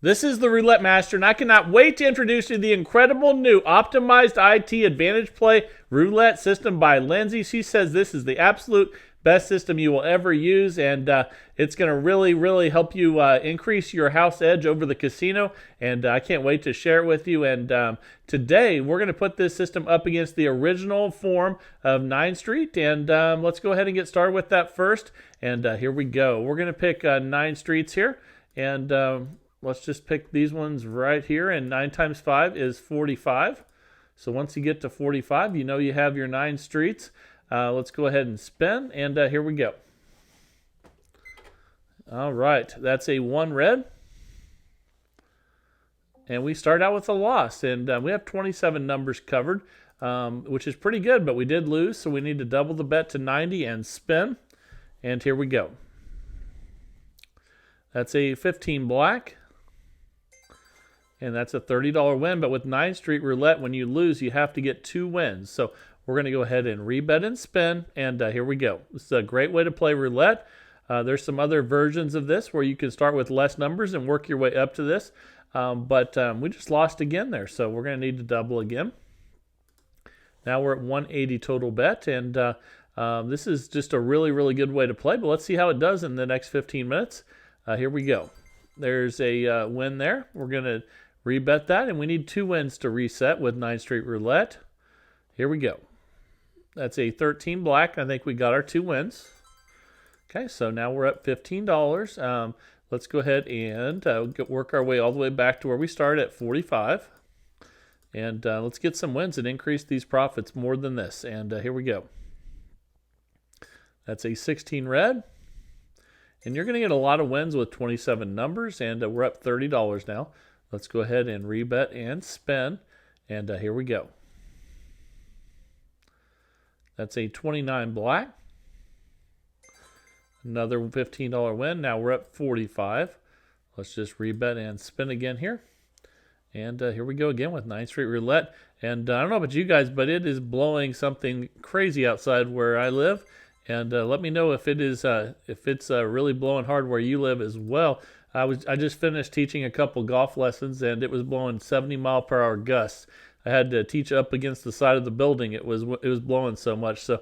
This is the Roulette Master, and I cannot wait to introduce you to the incredible new optimized IT Advantage Play Roulette system by Lindsay. She says this is the absolute best system you will ever use, and it's going to really help you increase your house edge over the casino, and I can't wait to share it with you. And today we're going to put this system up against the original form of 9th Street, and let's go ahead and get started with that first. And here we go. We're going to pick 9 streets here, and let's just pick these ones right here, and 9 times 5 is 45. So once you get to 45, you know you have your 9 streets. Let's go ahead and spin, and here we go. All right, that's a 1 red. And we start out with a loss, and we have 27 numbers covered, which is pretty good, but we did lose, so we need to double the bet to 90 and spin. And here we go. That's a 15 black. And that's a $30 win, but with 9th Street Roulette, when you lose, you have to get 2 wins. So we're going to go ahead and rebet and spin, and here we go. This is a great way to play roulette. There's some other versions of this where you can start with less numbers and work your way up to this, but we just lost again there, so we're going to need to double again. Now we're at 180 total bet, and this is just a really good way to play, but let's see how it does in the next 15 minutes. Here we go. There's a win there. We're going to rebet that, and we need 2 wins to reset with 9th Street Roulette. Here we go. That's a 13 black. I think we got our 2 wins. Okay, so now we're up $15. Let's go ahead and work our way all the way back to where we started at 45. And let's get some wins and increase these profits more than this. And here we go. That's a 16 red. And you're going to get a lot of wins with 27 numbers, and we're up $30 now. Let's go ahead and rebet and spin, and here we go. That's a 29 black. Another $15 win. Now we're up 45. Let's just rebet and spin again here. And here we go again with 9th Street Roulette. And I don't know about you guys, but it is blowing something crazy outside where I live. And let me know if it's really blowing hard where you live as well. I just finished teaching a couple golf lessons, and it was blowing 70-mile-per-hour gusts. I had to teach up against the side of the building. It was blowing so much. So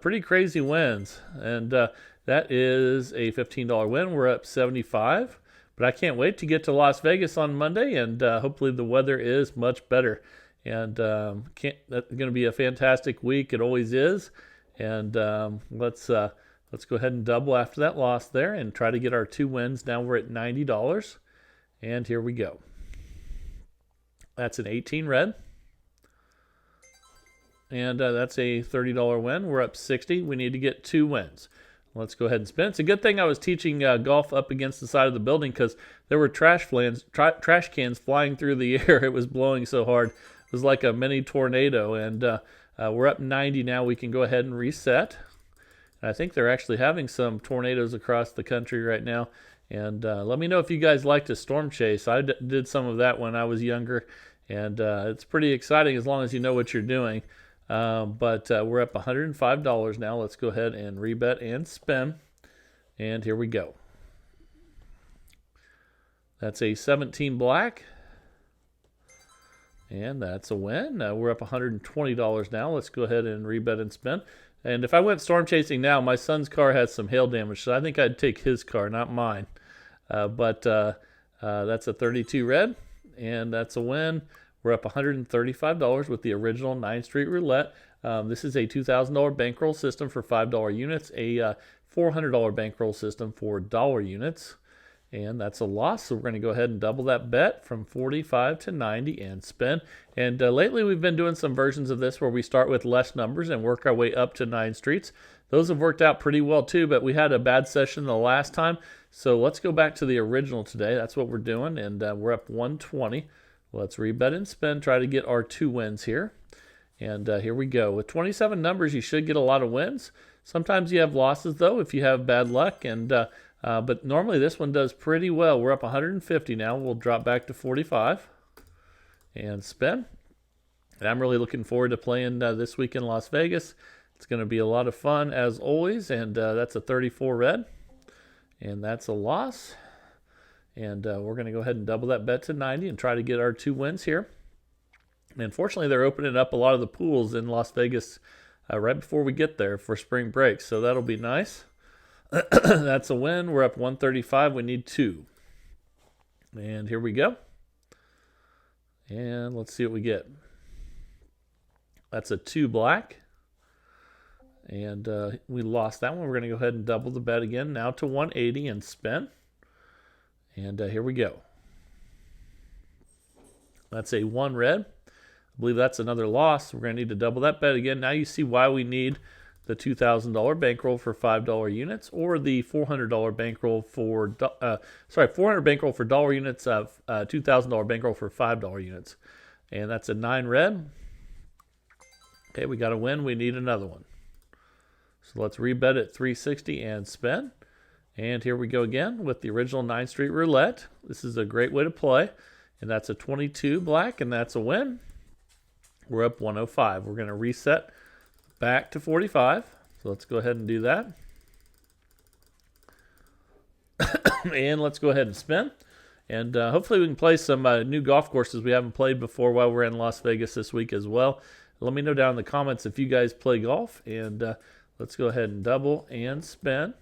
pretty crazy winds. And that is a $15 win. We're up 75. But I can't wait to get to Las Vegas on Monday, and hopefully the weather is much better. And that's going to be a fantastic week. It always is. And let's go ahead and double after that loss there and try to get our 2 wins. Now we're at $90. And here we go. That's an 18 red. And that's a $30 win. We're up 60. We need to get 2 wins. Let's go ahead and spin. It's a good thing I was teaching golf up against the side of the building, because there were trash cans flying through the air. It was blowing so hard. It was like a mini tornado. And we're up 90 now. We can go ahead and reset. And I think they're actually having some tornadoes across the country right now. And let me know if you guys like to storm chase. I did some of that when I was younger. And it's pretty exciting as long as you know what you're doing. But we're up $105 now. Let's go ahead and rebet and spin. And here we go. That's a 17 black. And that's a win. We're up $120 now. Let's go ahead and rebet and spin. And if I went storm chasing now, my son's car has some hail damage, so I think I'd take his car, not mine. But that's a 32 red, and that's a win. We're up $135 with the original 9th Street Roulette. This is a $2,000 bankroll system for $5 units, a $400 bankroll system for dollar units. And that's a loss, so we're going to go ahead and double that bet from 45 to 90 and spin. And lately we've been doing some versions of this where we start with less numbers and work our way up to 9 streets. Those have worked out pretty well too, but we had a bad session the last time. So let's go back to the original today. That's what we're doing, and we're up 120. Let's rebet and spin, try to get our 2 wins here. And here we go. With 27 numbers, you should get a lot of wins. Sometimes you have losses, though, if you have bad luck. But normally this one does pretty well. We're up 150 now. We'll drop back to 45 and spin. And I'm really looking forward to playing this week in Las Vegas. It's going to be a lot of fun as always. And that's a 34 red. And that's a loss. And we're going to go ahead and double that bet to 90 and try to get our 2 wins here. And unfortunately, they're opening up a lot of the pools in Las Vegas right before we get there for spring break. So that'll be nice. That's a win. We're up 135. We need 2. And here we go. And let's see what we get. That's a 2 black. And we lost that one. We're going to go ahead and double the bet again. Now to 180 and spin. And here we go. That's a 1 red. I believe that's another loss. We're going to need to double that bet again. Now you see why we need the $2,000 bankroll for $5 units, or the $400 bankroll for $400 bankroll for dollar units, $2,000 bankroll for $5 units. And that's a 9 red. Okay, we got a win. We need another one. So let's rebet at 360 and spin. And here we go again with the original 9th Street Roulette. This is a great way to play. And that's a 22 black, and that's a win. We're up 105. We're going to reset back to 45. So let's go ahead and do that. And let's go ahead and spin. And hopefully we can play some new golf courses we haven't played before while we're in Las Vegas this week as well. Let me know down in the comments if you guys play golf. And let's go ahead and double and spin.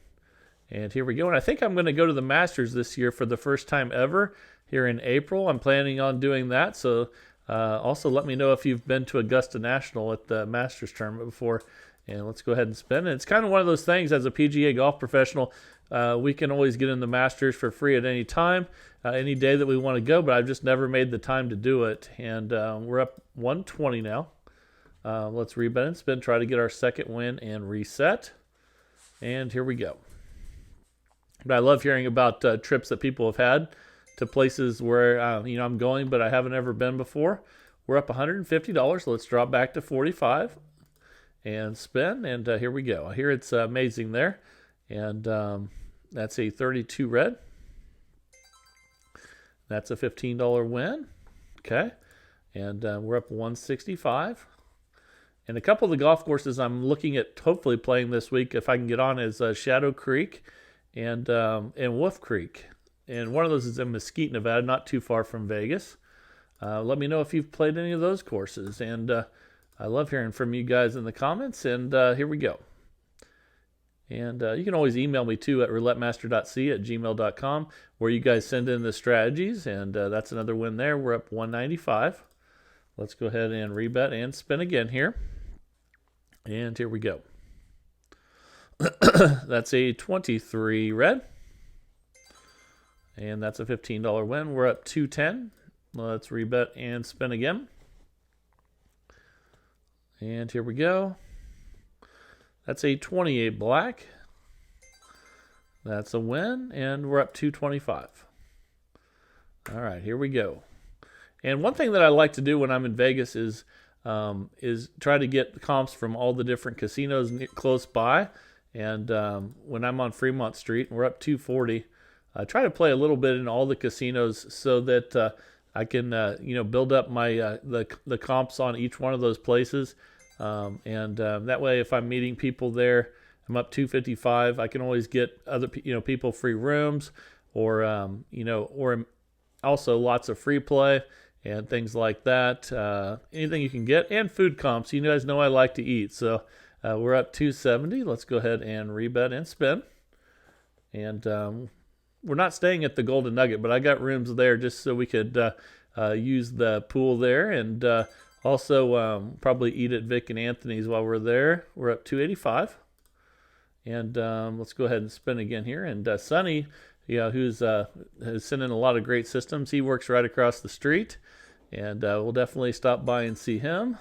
And here we go. And I think I'm going to go to the Masters this year for the first time ever here in April. I'm planning on doing that. So also let me know if you've been to Augusta National at the Masters tournament before. And let's go ahead and spin. And it's kind of one of those things as a PGA golf professional. We can always get in the Masters for free at any time, any day that we want to go. But I've just never made the time to do it. And we're up 120 now. Let's rebet and spin. Try to get our second win and reset. And here we go. But I love hearing about trips that people have had to places where I'm going, but I haven't ever been before. We're up $150. Let's drop back to 45 and spin. And here we go. Here it's amazing there. And that's a 32 red. That's a $15 win. Okay. And we're up 165. And a couple of the golf courses I'm looking at hopefully playing this week, if I can get on, is Shadow Creek and Wolf Creek. And one of those is in Mesquite, Nevada, not too far from Vegas. Let me know if you've played any of those courses. And I love hearing from you guys in the comments. And here we go. And you can always email me too at roulettemaster.c@gmail.com, where you guys send in the strategies. And that's another win there. We're up 195. Let's go ahead and rebet and spin again here. And here we go. That's a 23 red. And that's a $15 win. We're up 210. Let's rebet and spin again. And here we go. That's a 28 black. That's a win. And we're up 225. All right, here we go. And one thing that I like to do when I'm in Vegas is try to get comps from all the different casinos close by. And when I'm on Fremont Street and we're up 240, I try to play a little bit in all the casinos so that I can build up my the comps on each one of those places. That way, if I'm meeting people there, I'm up 255. I can always get other people free rooms, or or also lots of free play and things like that. Anything you can get, and food comps. You guys know I like to eat, so we're up 270. Let's go ahead and rebet and spin. And we're not staying at the Golden Nugget, but I got rooms there just so we could use the pool there, and also probably eat at Vic and Anthony's while we're there. We're up 285. And let's go ahead and spin again here. And Sonny, who's has sent in a lot of great systems, he works right across the street, and we'll definitely stop by and see him.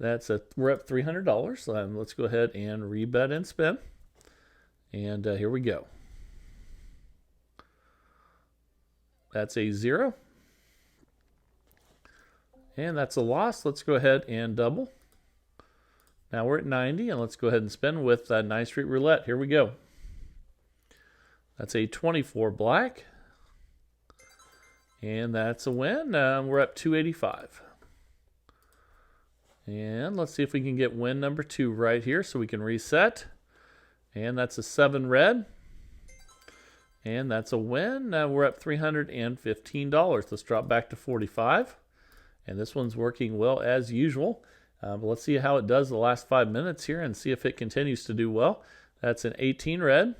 We're up $300. Let's go ahead and rebet and spin. And here we go. That's a 0. And that's a loss. Let's go ahead and double. Now we're at 90, and let's go ahead and spin with 9th Street Roulette. Here we go. That's a 24 black. And that's a win. We're up 285. And let's see if we can get win number 2 right here so we can reset. And that's a 7 red. And that's a win. Now we're up $315. Let's drop back to 45. And this one's working well as usual. But let's see how it does the last 5 minutes here and see if it continues to do well. That's an 18 red.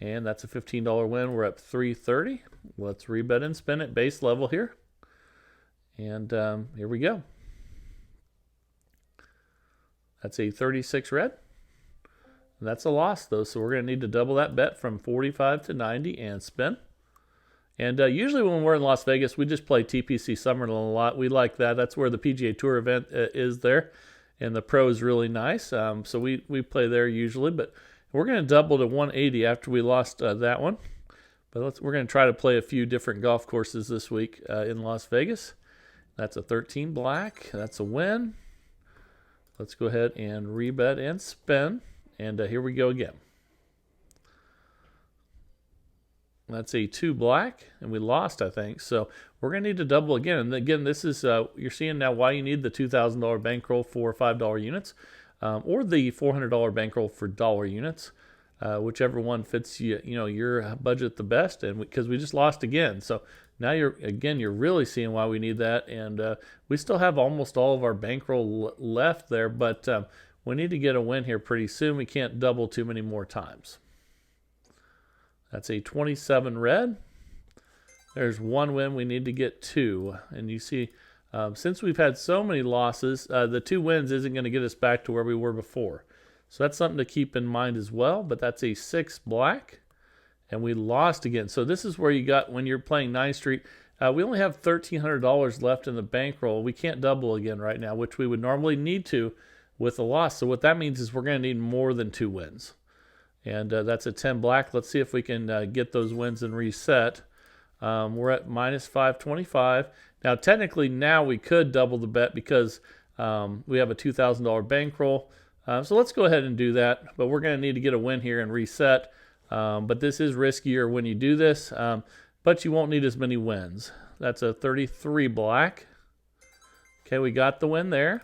And that's a $15 win. We're up $330. Let's rebet and spin at base level here. And here we go. That's a 36 red. And that's a loss, though, so we're going to need to double that bet from 45 to 90 and spin. And usually when we're in Las Vegas, we just play TPC Summerlin a lot. We like that. That's where the PGA Tour event is there, and the Pro is really nice. So we play there usually, but we're going to double to 180 after we lost that one. But we're going to try to play a few different golf courses this week in Las Vegas. That's a 13 black. That's a win. Let's go ahead and rebet and spin. And here we go again. That's a 2 black, and we lost, I think. So we're going to need to double again. And again, this is, you're seeing now why you need the $2,000 bankroll for $5 units, or the $400 bankroll for dollar units, whichever one fits your budget the best. And because we just lost again, so now you're really seeing why we need that. And we still have almost all of our bankroll left there, but we need to get a win here pretty soon. We can't double too many more times. That's a 27 red. There's one win. We need to get 2. And you see, since we've had so many losses, the 2 wins isn't going to get us back to where we were before. So that's something to keep in mind as well. But that's a 6 black. And we lost again. So this is where you got when you're playing 9th Street. We only have $1,300 left in the bankroll. We can't double again right now, which we would normally need to with a loss. So what that means is we're going to need more than 2 wins. And that's a 10 black. Let's see if we can get those wins and reset. We're at minus 525. Now, technically, now we could double the bet because we have a $2,000 bankroll. So let's go ahead and do that. But we're going to need to get a win here and reset. But this is riskier when you do this. But you won't need as many wins. That's a 33 black. Okay, we got the win there.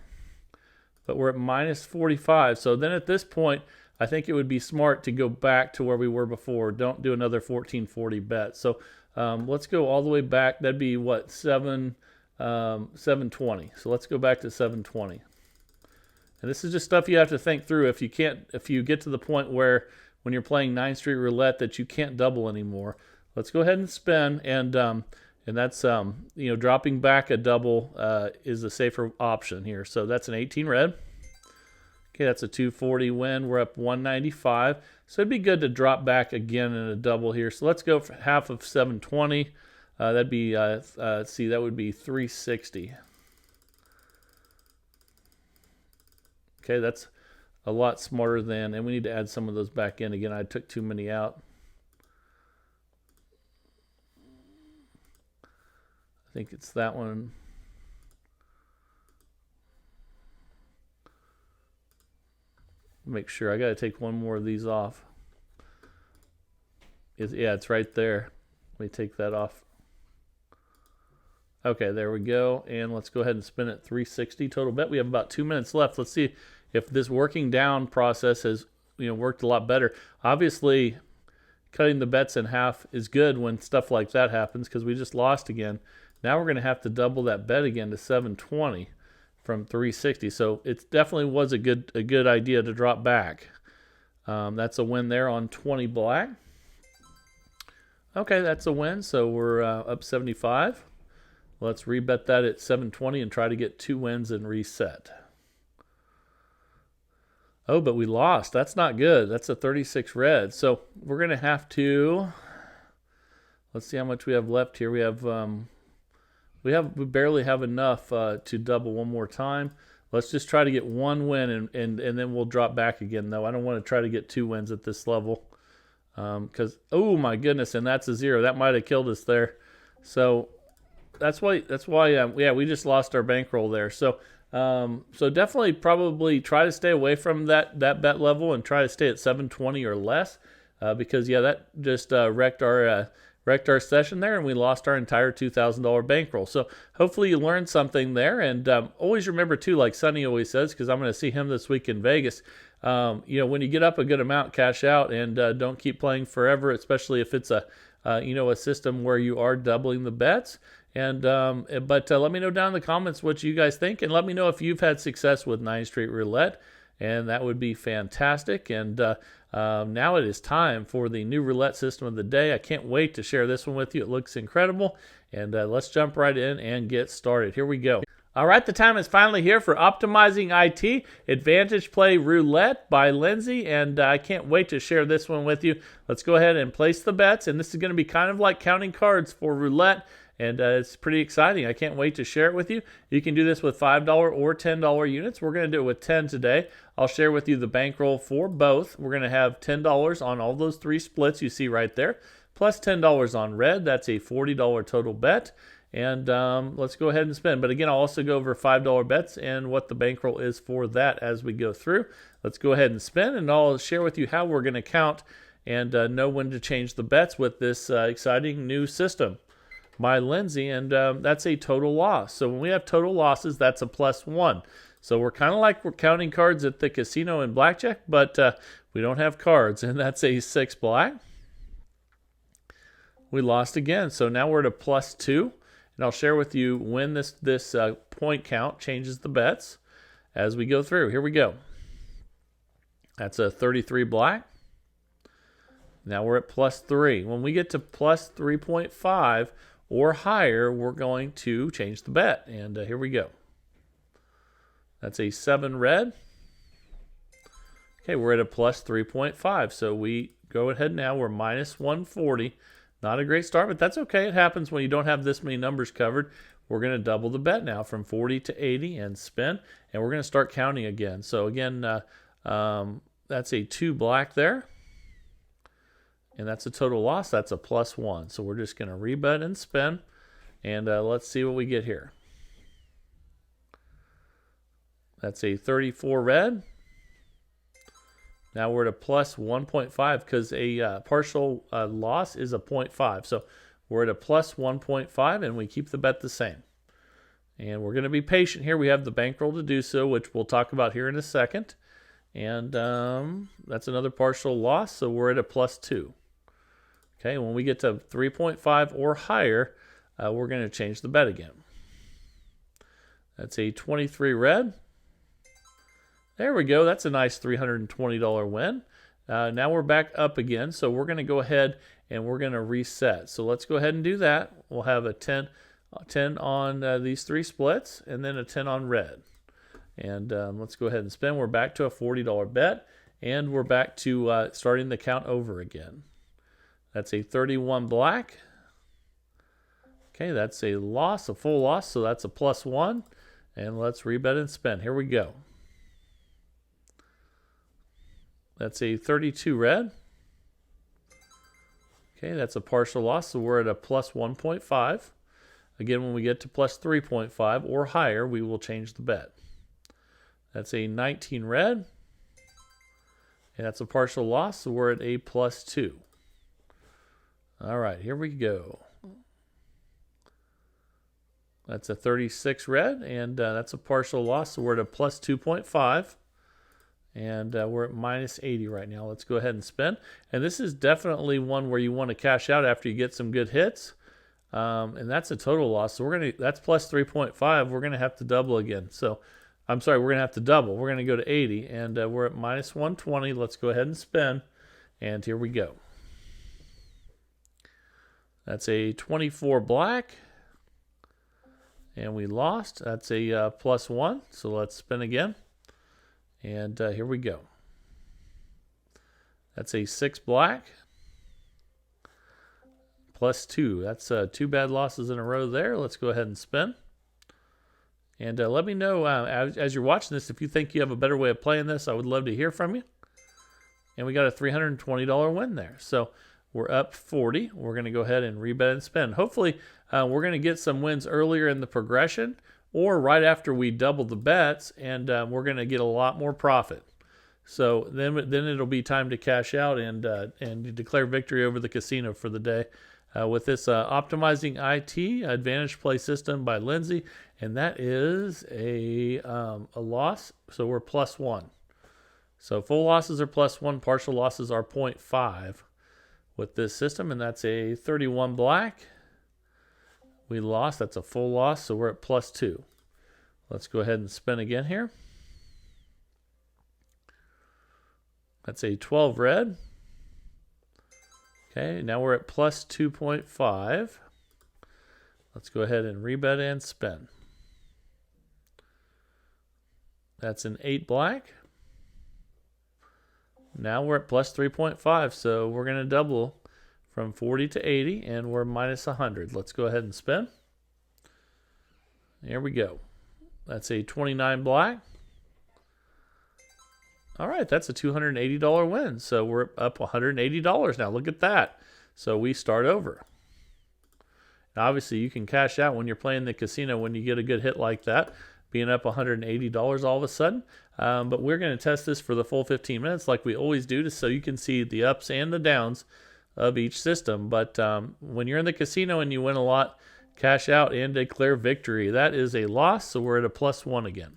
But we're at minus 45. So then at this point, I think it would be smart to go back to where we were before. Don't do another 1440 bet. So let's go all the way back. That'd be what, 720. So let's go back to 720. And this is just stuff you have to think through. If you get to the point where when you're playing 9th Street Roulette that you can't double anymore, let's go ahead and spin. And that's dropping back a double is a safer option here. So that's an 18 red. Okay, that's a 240 win. We're up 195. So it'd be good to drop back again in a double here. So let's go for half of 720. That'd be, let's see, that would be 360. Okay, that's a lot smarter than, and we need to add some of those back in. Again, I took too many out. I think it's that one. Make sure. I got to take one more of these off. Yeah, it's right there. Let me take that off. Okay, there we go. And let's go ahead and spin it 360 total bet. We have about 2 minutes left. Let's see if this working down process has worked a lot better. Obviously, cutting the bets in half is good when stuff like that happens because we just lost again. Now we're going to have to double that bet again to 720 from 360. So it definitely was a good idea to drop back. That's a win there on 20 black. Okay, that's a win. So we're up 75. Let's rebet that at 720 and try to get 2 wins and reset. Oh, but we lost. That's not good. That's a 36 red. So we're going to have to, let's see how much we have left here. We barely have enough to double one more time. Let's just try to get 1 win and then we'll drop back again, though. I don't want to try to get 2 wins at this level because, oh my goodness, and that's a 0. That might have killed us there. So that's why we just lost our bankroll there. So definitely probably try to stay away from that bet level and try to stay at 720 or less because that just wrecked our session there, and we lost our entire $2,000 bankroll. So hopefully you learned something there, and always remember too, like Sonny always says, because I'm going to see him this week in Vegas, when you get up a good amount, cash out and don't keep playing forever, especially if it's a system where you are doubling the bets. And but let me know down in the comments what you guys think, and let me know if you've had success with 9th Street Roulette, and that would be fantastic. And now it is time for the new roulette system of the day. I can't wait to share this one with you. It looks incredible, and let's jump right in and get started. Here we go. All right, the time is finally here for Optimizing IT Advantage Play Roulette by Lindsay, and I can't wait to share this one with you. Let's go ahead and place the bets, and this is going to be kind of like counting cards for roulette, and it's pretty exciting. I can't wait to share it with you. You can do this with $5 or $10 units. We're going to do it with 10 today. I'll share with you the bankroll for both. We're going to have $10 on all those 3 splits you see right there, plus $10 on red. That's a $40 total bet. And let's go ahead and spend. But again, I'll also go over $5 bets and what the bankroll is for that as we go through. Let's go ahead and spend, and I'll share with you how we're going to count and know when to change the bets with this exciting new system by Lindsay. And that's a total loss. So when we have total losses, that's a +1. So we're kind of like we're counting cards at the casino in blackjack, but we don't have cards, and that's a 6 black. We lost again. So now we're at a +2. And I'll share with you when this point count changes the bets as we go through. Here we go. That's a 33 black. Now we're at +3. When we get to +3.5 or higher, we're going to change the bet. And here we go. That's a 7 red. Okay, we're at a +3.5. So we go ahead now. We're -140. Not a great start, but that's okay. It happens when you don't have this many numbers covered. We're going to double the bet now from 40 to 80 and spin, and we're going to start counting again. So again, that's a 2 black there, and that's a total loss. That's a +1. So we're just going to rebet and spin, and let's see what we get here. That's a 34 red. Now we're at a +1.5 because a partial loss is a 0.5. So we're at a +1.5, and we keep the bet the same. And we're going to be patient here. We have the bankroll to do so, which we'll talk about here in a second. And that's another partial loss, so we're at a +2. Okay, when we get to 3.5 or higher, we're going to change the bet again. That's a 23 red. There we go. That's a nice $320 win. Now we're back up again, so we're going to go ahead and we're going to reset. So let's go ahead and do that. We'll have a 10 on these 3 splits, and then a 10 on red. And let's go ahead and spin. We're back to a $40 bet, and we're back to starting the count over again. That's a 31 black. Okay, that's a loss, a full loss, so that's a +1. And let's rebet and spin. Here we go. That's a 32 red. Okay, that's a partial loss, so we're at a +1.5. Again, when we get to +3.5 or higher, we will change the bet. That's a 19 red. And that's a partial loss, so we're at a +2. All right, here we go. That's a 36 red, and that's a partial loss, so we're at a +2.5. And we're at -80 right now. Let's go ahead and spin. And this is definitely one where you want to cash out after you get some good hits. And that's a total loss. So that's +3.5. We're going to have to double again. So I'm sorry, we're going to have to double. We're going to go to 80, and we're at -120. Let's go ahead and spin. And here we go. That's a 24 black. And we lost. That's a +1. So let's spin again. And here we go. That's a 6 black. +2. That's 2 bad losses in a row there. Let's go ahead and spin. And let me know as you're watching this if you think you have a better way of playing this. I would love to hear from you. And we got a $320 win there. So we're up 40. We're going to go ahead and rebet and spin. Hopefully we're going to get some wins earlier in the progression, or right after we double the bets, and we're going to get a lot more profit. So then it'll be time to cash out and declare victory over the casino for the day with this Optimizing IT Advantage Play System by Lindsay, and that is a loss. So we're +1. So full losses are +1, partial losses are 0.5 with this system, and that's a 31 black. We lost, that's a full loss, so we're at +2. Let's go ahead and spin again here. That's a 12 red. Okay, now we're at +2.5. Let's go ahead and rebet and spin. That's an 8 black. Now we're at +3.5, so we're going to double from 40 to 80, and we're -100. Let's go ahead and spin. There we go. That's a 29 black. All right, that's a $280 win. So we're up $180 now. Look at that. So we start over. Now, obviously, you can cash out when you're playing the casino when you get a good hit like that, being up $180 all of a sudden. But we're going to test this for the full 15 minutes like we always do, so you can see the ups and the downs of each system. But when you're in the casino and you win a lot, cash out and declare victory. That is a loss, so we're at a +1 again.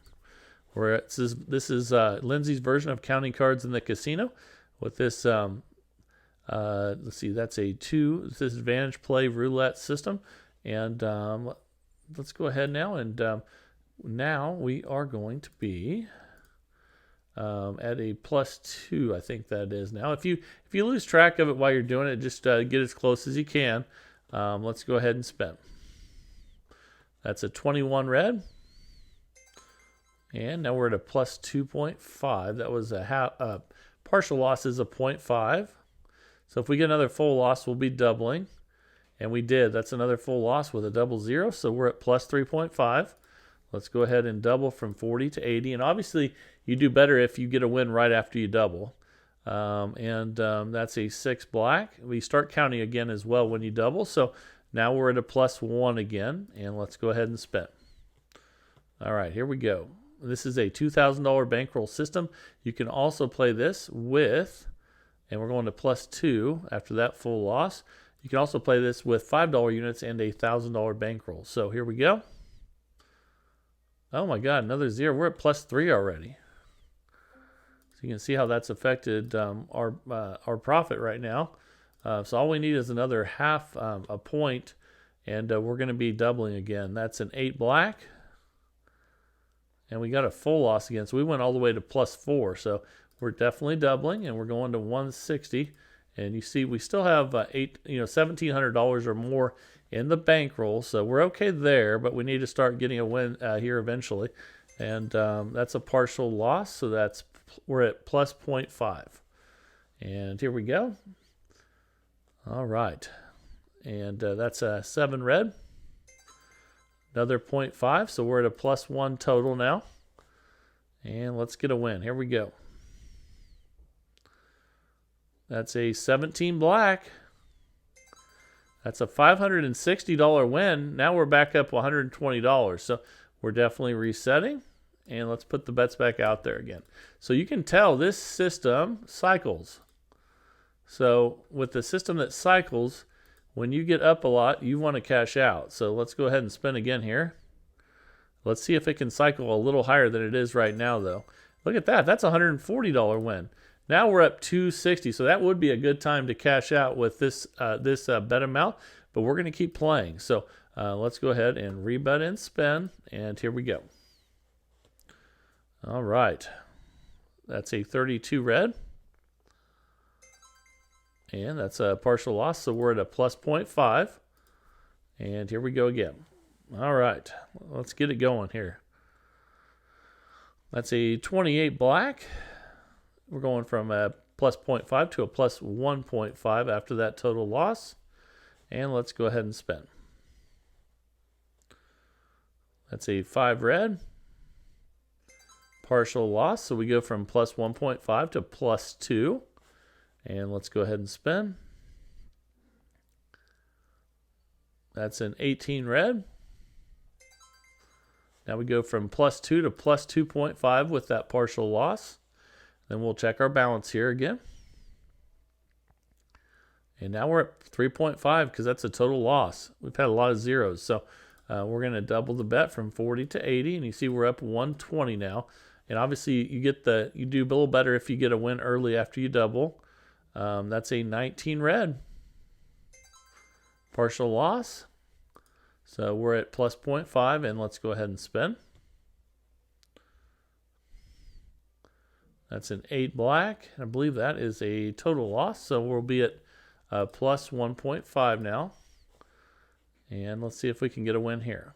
This is Lindsay's version of counting cards in the casino. With this, let's see, that's a 2. This is Advantage Play Roulette system. And let's go ahead now. And now we are going to be at a +2, I think that is now. If you lose track of it while you're doing it, just get as close as you can. Let's go ahead and spin. That's a 21 red. And now we're at a +2.5. That was a partial loss is a 0.5. So if we get another full loss, we'll be doubling. And we did. That's another full loss with a double zero. So we're at +3.5. Let's go ahead and double from 40 to 80. And obviously, you do better if you get a win right after you double. That's a 6 black. We start counting again as well when you double. So now we're at a +1 again. And let's go ahead and spin. All right, here we go. This is a $2,000 bankroll system. You can also play this with, and we're going to +2 after that full loss. You can also play this with $5 units and a $1,000 bankroll. So here we go. Oh my God, another 0. We're at +3 already. So you can see how that's affected our profit right now. So all we need is another half a point, and we're going to be doubling again. That's an 8 black. And we got a full loss again, so we went all the way to +4. So we're definitely doubling, and we're going to 160. And you see, we still have $1,700 or more in the bankroll, so we're okay there. But we need to start getting a win here eventually, and that's a partial loss. So we're at +0.5. And here we go. All right, and that's a 7 red. Another 0.5, so we're at a +1 total now. And let's get a win. Here we go. That's a 17 black. That's a $560 win. Now we're back up $120. So we're definitely resetting. And let's put the bets back out there again. So you can tell this system cycles. So with the system that cycles, when you get up a lot, you want to cash out. So let's go ahead and spin again here. Let's see if it can cycle a little higher than it is right now, though. Look at that. That's a $140 win. Now we're up $260. So that would be a good time to cash out with this bet amount. But we're going to keep playing. So let's go ahead and rebet and spin. And here we go. All right. That's a 32 red. And that's a partial loss, so we're at a +0.5. And here we go again. All right, let's get it going here. That's a 28 black. We're going from a +0.5 to a +1.5 after that total loss. And let's go ahead and spin. That's a 5 red. Partial loss, so we go from +1.5 to +2. And let's go ahead and spin. That's an 18 red. Now we go from +2 to +2.5 with that partial loss. Then we'll check our balance here again. And now we're at 3.5 because that's a total loss. We've had a lot of zeros. So we're going to double the bet from 40 to 80. And you see we're up 120 now. And obviously you do a little better if you get a win early after you double. That's a 19 red. Partial loss. So we're at plus 0.5, and let's go ahead and spin. That's an 8 black. I believe that is a total loss. So we'll be at plus 1.5 now. And let's see if we can get a win here.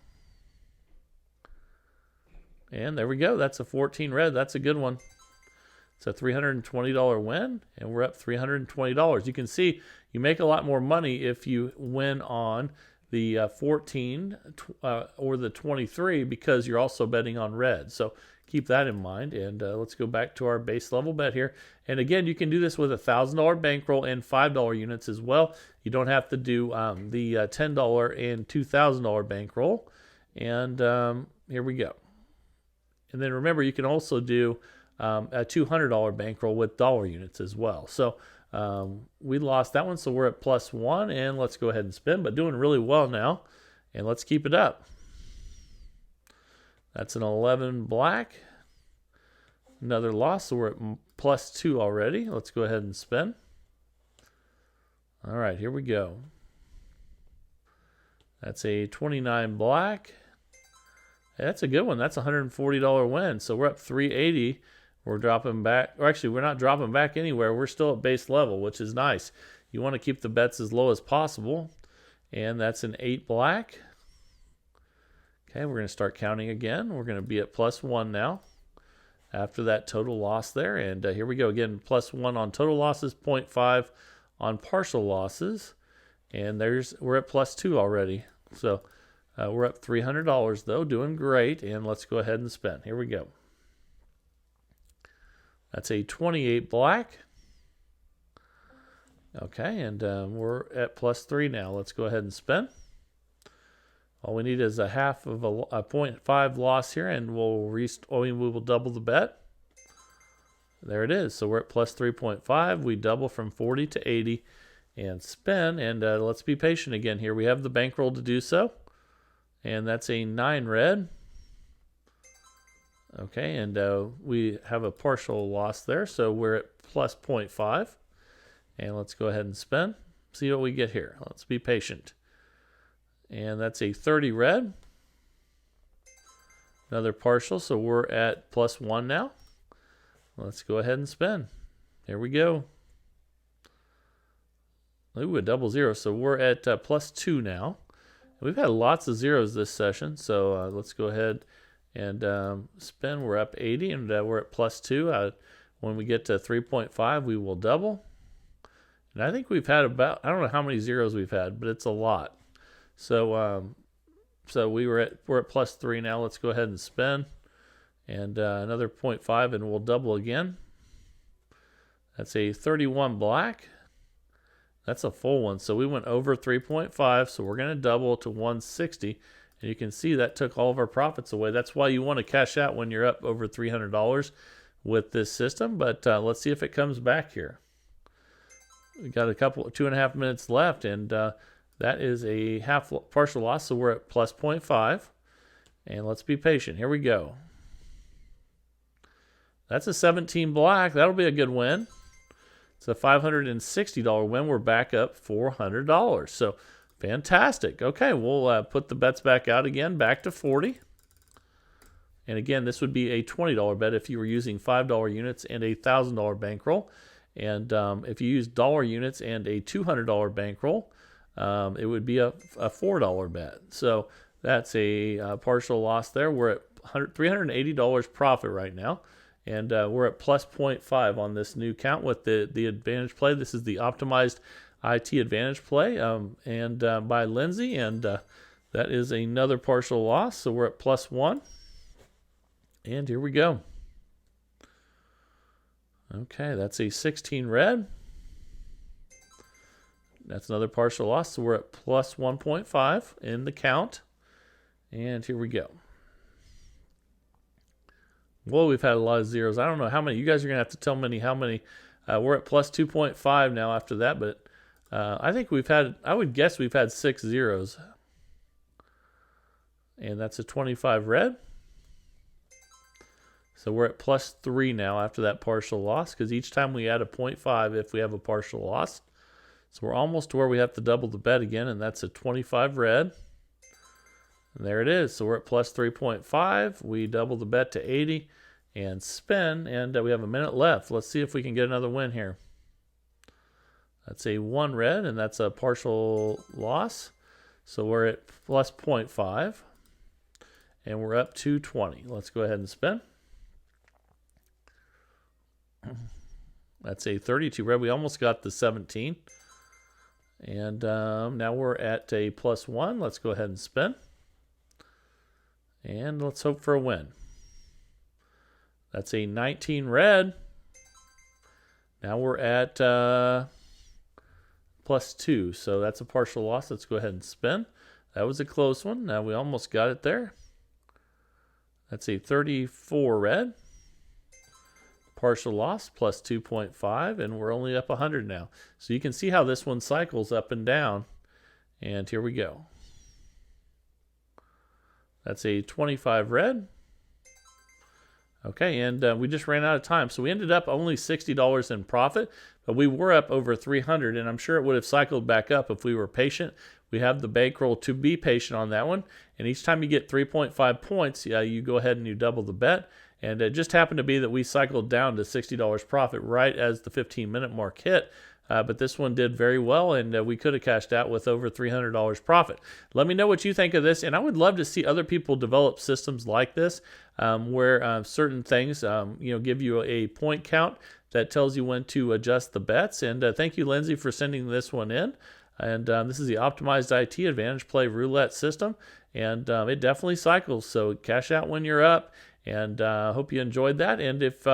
And there we go. That's a 14 red. That's a good one. It's a $320 win, and we're up $320. You can see you make a lot more money if you win on the 14 or the 23 because you're also betting on red. So keep that in mind. And let's go back to our base level bet here. And again, you can do this with a $1,000 bankroll and $5 units as well. You don't have to do the $10 and $2,000 bankroll. And here we go. And then remember, you can also do a $200 bankroll with dollar units as well. So we lost that one, so we're at plus 1, and let's go ahead and spin, but doing really well now, and let's keep it up. That's an 11 black. Another loss, so we're at plus 2 already. Let's go ahead and spin. All right, here we go. That's a 29 black. Hey, that's a good one. That's a $140 win. So we're up 380. We're dropping back. Or actually, we're not dropping back anywhere. We're still at base level, which is nice. You want to keep the bets as low as possible. And that's an 8 black. Okay, we're going to start counting again. We're going to be at plus 1 now after that total loss there. And here we go again. Plus 1 on total losses, 0.5 on partial losses. And we're at plus 2 already. So we're up $300 though, doing great. And let's go ahead and spin. Here we go. That's a 28 black. Okay, and we're at plus 3 now. Let's go ahead and spin. All we need is a half of a 0.5 loss here, and we will double the bet. There it is. So we're at plus 3.5. We double from 40 to 80 and spin. And let's be patient again here. We have the bankroll to do so. And that's a 9 red. Okay, and we have a partial loss there, so we're at plus 0.5. And let's go ahead and spin. See what we get here. Let's be patient. And that's a 30 red. Another partial, so we're at plus 1 now. Let's go ahead and spin. Here we go. Ooh, a double zero, so we're at plus 2 now. We've had lots of zeros this session, so let's go ahead and spin. We're up 80, and we're at plus 2. When we get to 3.5, we will double. And I think we've had about, I don't know how many zeros we've had, but it's a lot. So we're at plus 3 now. Let's go ahead and spin. And another 0.5, and we'll double again. That's a 31 black. That's a full one. So we went over 3.5, so we're going to double to 160. And you can see that took all of our profits away. That's why you want to cash out when you're up over $300 with this system. But let's see if it comes back here. We got 2.5 minutes left, and that is a partial loss, so we're at plus 0.5. And let's be patient. Here we go. That's a 17 black. That'll be a good win. It's a $560 win. We're back up $400. So fantastic. Okay, we'll put the bets back out again, back to 40. And again, this would be a $20 bet if you were using $5 units and a $1,000 bankroll. And if you use dollar units and a $200 bankroll, it would be a $4 bet. So that's a partial loss there. We're at $380 profit right now. And we're at plus 0.5 on this new count with the advantage play. This is the optimized IT advantage play and by Lindsay. And that is another partial loss. So we're at plus 1. And here we go. Okay, that's a 16 red. That's another partial loss. So we're at plus 1.5 in the count. And here we go. Well, we've had a lot of zeros. I don't know how many. You guys are going to have to tell me how many. We're at plus 2.5 now after that. But I think I would guess we've had 6 zeros. And that's a 25 red. So we're at +3 now after that partial loss, because each time we add a 0.5 if we have a partial loss. So we're almost to where we have to double the bet again, and that's a 25 red. And there it is. So we're at +3.5. We double the bet to 80 and spin, and we have a minute left. Let's see if we can get another win here. That's a 1 red, and that's a partial loss. So we're at +0.5, and we're up to 20. Let's go ahead and spin. That's a 32 red. We almost got the 17. And now we're at a +1. Let's go ahead and spin. And let's hope for a win. That's a 19 red. Now we're at +2. So that's a partial loss. Let's go ahead and spin. That was a close one. Now we almost got it there. That's a 34 red. Partial loss, +2.5, and we're only up 100 now. So you can see how this one cycles up and down. And here we go. That's a 25 red. Okay, and we just ran out of time. So we ended up only $60 in profit, but we were up over 300, and I'm sure it would have cycled back up if we were patient. We have the bankroll to be patient on that one. And each time you get 3.5 points, you go ahead and you double the bet. And it just happened to be that we cycled down to $60 profit right as the 15-minute mark hit. But this one did very well, and we could have cashed out with over $300 profit. Let me know what you think of this, and I would love to see other people develop systems like this, where certain things, give you a point count that tells you when to adjust the bets. And thank you, Lindsay, for sending this one in. And this is the Optimized IT Advantage Play Roulette system, and it definitely cycles. So cash out when you're up. And I hope you enjoyed that. And if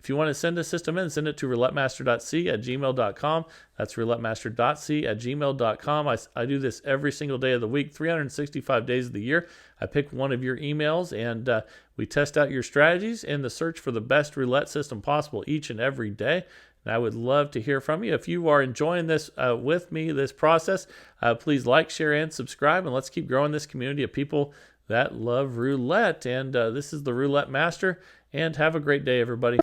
you want to send a system in, send it to roulettemaster.c@gmail.com. That's roulettemaster.c@gmail.com. I do this every single day of the week, 365 days of the year. I pick one of your emails, and we test out your strategies in the search for the best roulette system possible each and every day. And I would love to hear from you. If you are enjoying this with me, this process, please like, share, and subscribe. And let's keep growing this community of people that love roulette. And this is the Roulette Master, and have a great day, everybody.